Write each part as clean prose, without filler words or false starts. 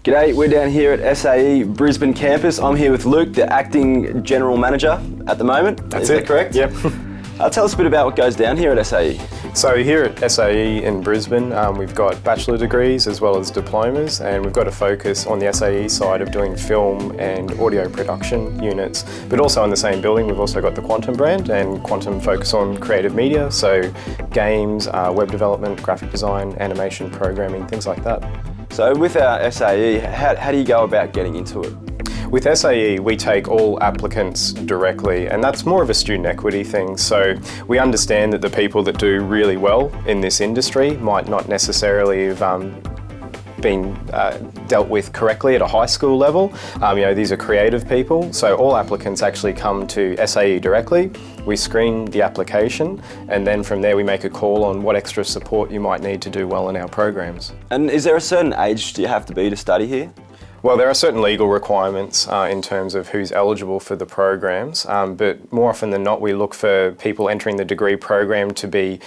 G'day, we're down here at SAE Brisbane campus. I'm here with Luke, the acting general manager at the moment. That's Is it. that correct? Yep. Tell us a bit about what goes down here at SAE. So here at SAE in Brisbane, we've got bachelor degrees as well as diplomas, and we've got a focus on the SAE side of doing film and audio production units. But also in the same building, we've also got the Quantum brand, and Quantum focus on creative media, so games, web development, graphic design, animation, programming, things like that. So with our SAE, how do you go about getting into it? With SAE, we take all applicants directly, and that's more of a student equity thing. So we understand that the people that do really well in this industry might not necessarily have been dealt with correctly at a high school level. These are creative people, so all applicants actually come to SAE directly. We screen the application, and then from there we make a call on what extra support you might need to do well in our programs. And is there a certain age do you have to be to study here? Well, there are certain legal requirements in terms of who's eligible for the programs, but more often than not we look for people entering the degree program to be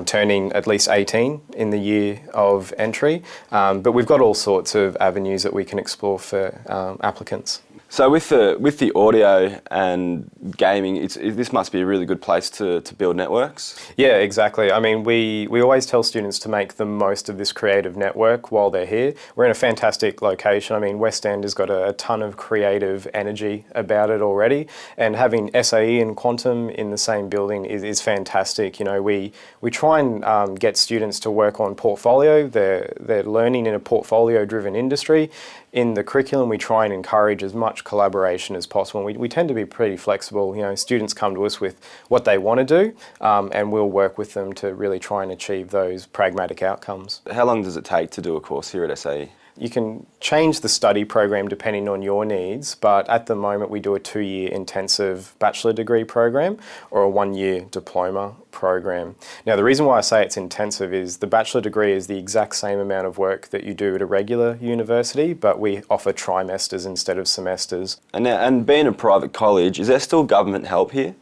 turning at least 18 in the year of entry, but we've got all sorts of avenues that we can explore for applicants. So with the audio and gaming, this must be a really good place to build networks? Yeah, exactly. I mean, we always tell students to make the most of this creative network while they're here. We're in a fantastic location. I mean, West End has got a ton of creative energy about it already, and having SAE and Quantum in the same building is fantastic. You know, we try and get students to work on portfolio. They're learning in a portfolio-driven industry. In the curriculum, we try and encourage as much collaboration as possible. We tend to be pretty flexible. You know, students come to us with what they want to do, and we'll work with them to really try and achieve those pragmatic outcomes. How long does it take to do a course here at SAE? You can change the study program depending on your needs, but at the moment we do a 2-year intensive bachelor degree program or a 1-year diploma program. Now, the reason why I say it's intensive is the bachelor degree is the exact same amount of work that you do at a regular university, but we offer trimesters instead of semesters. And being a private college, is there still government help here?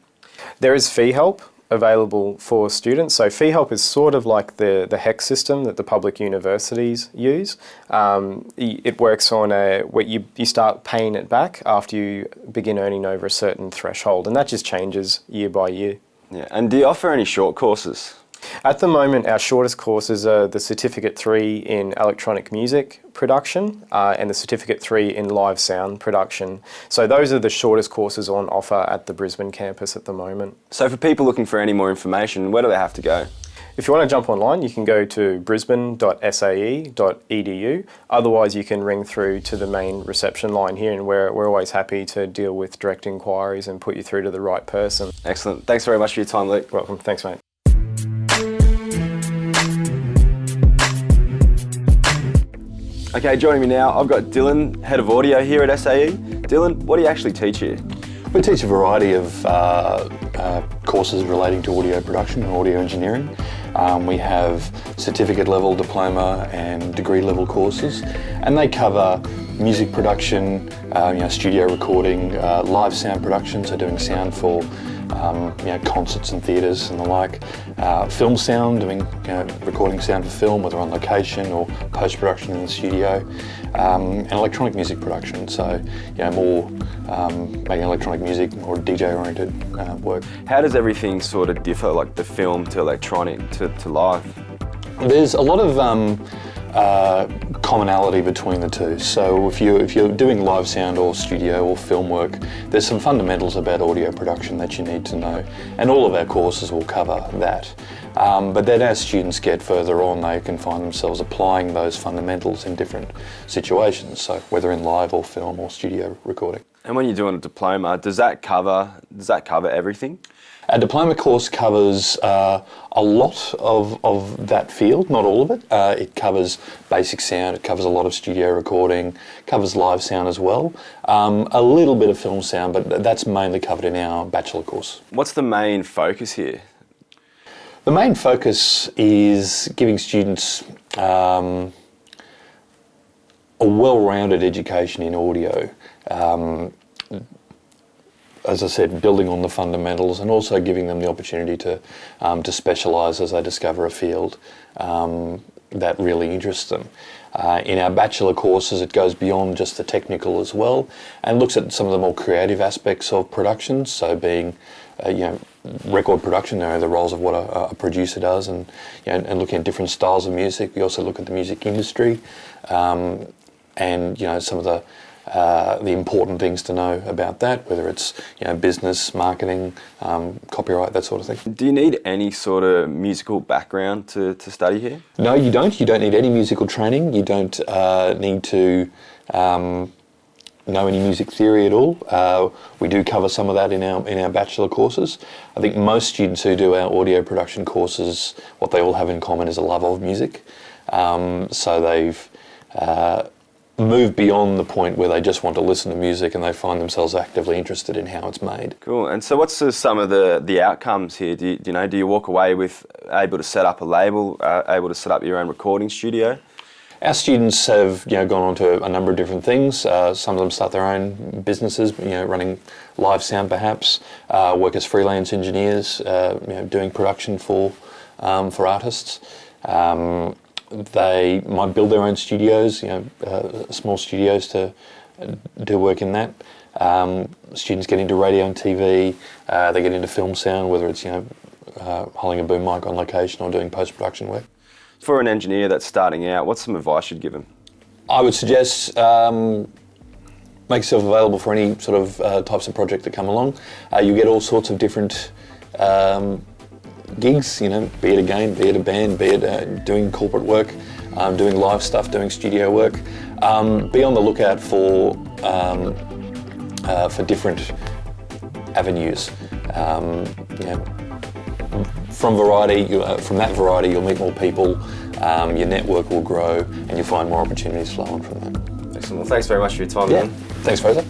There is fee help available for students. So fee help is sort of like the HEC system that the public universities use. It works on where you start paying it back after you begin earning over a certain threshold, and that just changes year by year. Yeah, and do you offer any short courses? At the moment, our shortest courses are the Certificate 3 in Electronic Music Production and the Certificate 3 in Live Sound Production. So those are the shortest courses on offer at the Brisbane campus at the moment. So for people looking for any more information, where do they have to go? If you want to jump online, you can go to brisbane.sae.edu. Otherwise, you can ring through to the main reception line here, and we're always happy to deal with direct inquiries and put you through to the right person. Excellent. Thanks very much for your time, Luke. Welcome. Thanks, mate. Okay, joining me now, I've got Dylan, Head of Audio here at SAE. Dylan, what do you actually teach here? We teach a variety of courses relating to audio production and audio engineering. We have certificate level, diploma and degree level courses, and they cover music production, studio recording, live sound production, so doing sound for concerts and theatres and the like, film sound, doing recording sound for film, whether on location or post-production in the studio, and electronic music production, so more making electronic music or DJ-oriented work. How does everything sort of differ, like the film to electronic to live? There's a lot of commonality between the two. So if you're doing live sound or studio or film work, there's some fundamentals about audio production that you need to know, and all of our courses will cover that. But then as students get further on, they can find themselves applying those fundamentals in different situations, so whether in live or film or studio recording. And when you're doing a diploma, does that cover everything? Our diploma course covers a lot of that field, not all of it. It covers basic sound, it covers a lot of studio recording, covers live sound as well, a little bit of film sound, but that's mainly covered in our bachelor course. What's the main focus here? The main focus is giving students a well-rounded education in audio. As I said, building on the fundamentals and also giving them the opportunity to specialise as they discover a field. that really interests them. In our bachelor courses, it goes beyond just the technical as well, and looks at some of the more creative aspects of production. So, being, record production, the roles of what a producer does, and looking at different styles of music. We also look at the music industry, and some of the important things to know about that, whether it's business, marketing, copyright, that sort of thing. Do you need any sort of musical background to study here? No, you don't. You don't need any musical training. You don't need to know any music theory at all. We do cover some of that in our bachelor courses. I think most students who do our audio production courses, what they all have in common is a love of music. So they've move beyond the point where they just want to listen to music, and they find themselves actively interested in how it's made. Cool. And so what's some of the outcomes here? Do you walk away with able to set up a label, able to set up your own recording studio? Our students have gone on to a number of different things. Some of them start their own businesses, running live sound perhaps, work as freelance engineers, doing production for artists. They might build their own studios, small studios to do work in that. Students get into radio and TV, they get into film sound, whether it's holding a boom mic on location or doing post-production work. For an engineer that's starting out, what's some advice you'd give them? I would suggest make yourself available for any sort of types of project that come along. You get all sorts of different gigs, be it a game, be it a band, be it doing corporate work, doing live stuff, doing studio work. Be on the lookout for different avenues. From that variety, you'll meet more people, your network will grow, and you'll find more opportunities flowing from that. Excellent. Well, thanks very much for your time, man. Thanks, Fraser.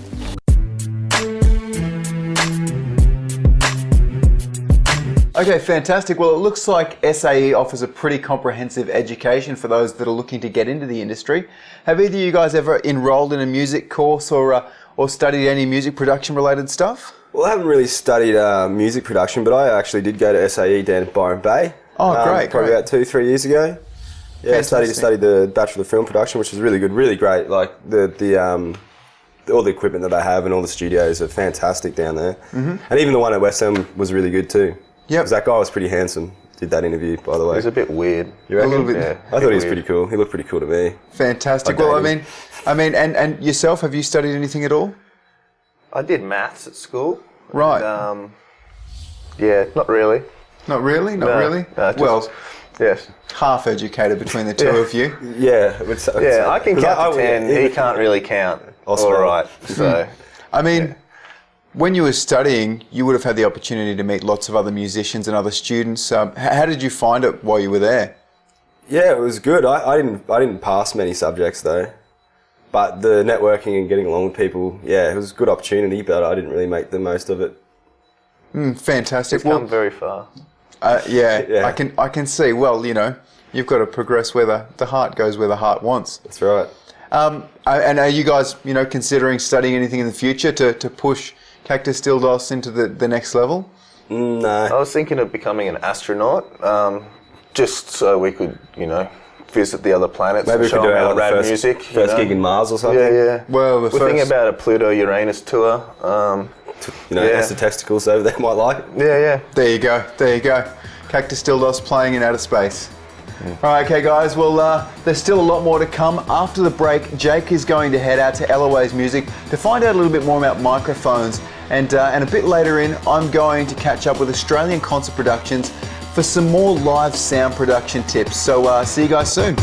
Okay, fantastic. Well, it looks like SAE offers a pretty comprehensive education for those that are looking to get into the industry. Have either of you guys ever enrolled in a music course or studied any music production related stuff? Well, I haven't really studied music production, but I actually did go to SAE down at Byron Bay. Oh, great. Probably about 2-3 years ago. Yeah, I studied the Bachelor of Film Production, which is really good, really great. Like all the equipment that they have and all the studios are fantastic down there. Mm-hmm. And even the one at West End was really good too. Yeah, because that guy was pretty handsome. Did that interview, by the way. He was a bit weird. You reckon? A little bit. Yeah, I thought he was pretty cool. He looked pretty cool to me. Fantastic. Well, I mean, and yourself, have you studied anything at all? I did maths at school. Right. And, yeah, not really. Not really? Not No, really? no, just- Well, Yes. half educated between the two of you. Yeah. Yeah, I can count to 10. He can't really count. All right. So. I mean, when you were studying, you would have had the opportunity to meet lots of other musicians and other students. How did you find it while you were there? Yeah, it was good. I didn't pass many subjects though, but the networking and getting along with people, yeah, it was a good opportunity. But I didn't really make the most of it. Fantastic. We've come very far. Yeah. I can see. Well, you've got to progress where the heart goes where the heart wants. That's right. And are you guys, considering studying anything in the future to push Cactus Dill-Dós into the next level? No. I was thinking of becoming an astronaut, just so we could, visit the other planets. Maybe we could do our our rad first, music. first gig in Mars or something. Yeah. Well, We're thinking about a Pluto-Uranus tour. As the testicles over there might like. Yeah. There you go. Cactus Dill-Dós playing in outer space. All right, okay, guys. Well, there's still a lot more to come. After the break, Jake is going to head out to LOA's Music to find out a little bit more about microphones. And a bit later in, I'm going to catch up with Australian Concert Productions for some more live sound production tips. So see you guys soon.